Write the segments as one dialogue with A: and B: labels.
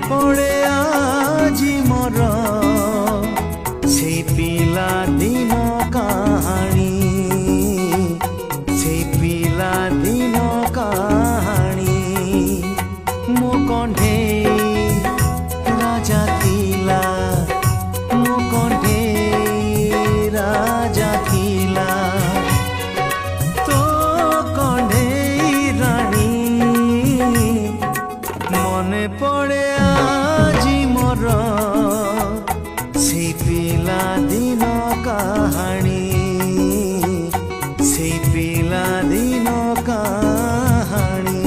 A: पड़े आजी मोर से पिला दिन कहानी से पिला दिन कहानी मो कंढे राजा थिला मो कंढे राजा थिला तो कंढे रानी मने पड़े आजी मोर से पिला दिन कहानी से पिला दिन कहानी।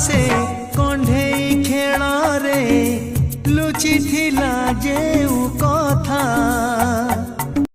A: से कंढे खेल रे लुचि थिला जे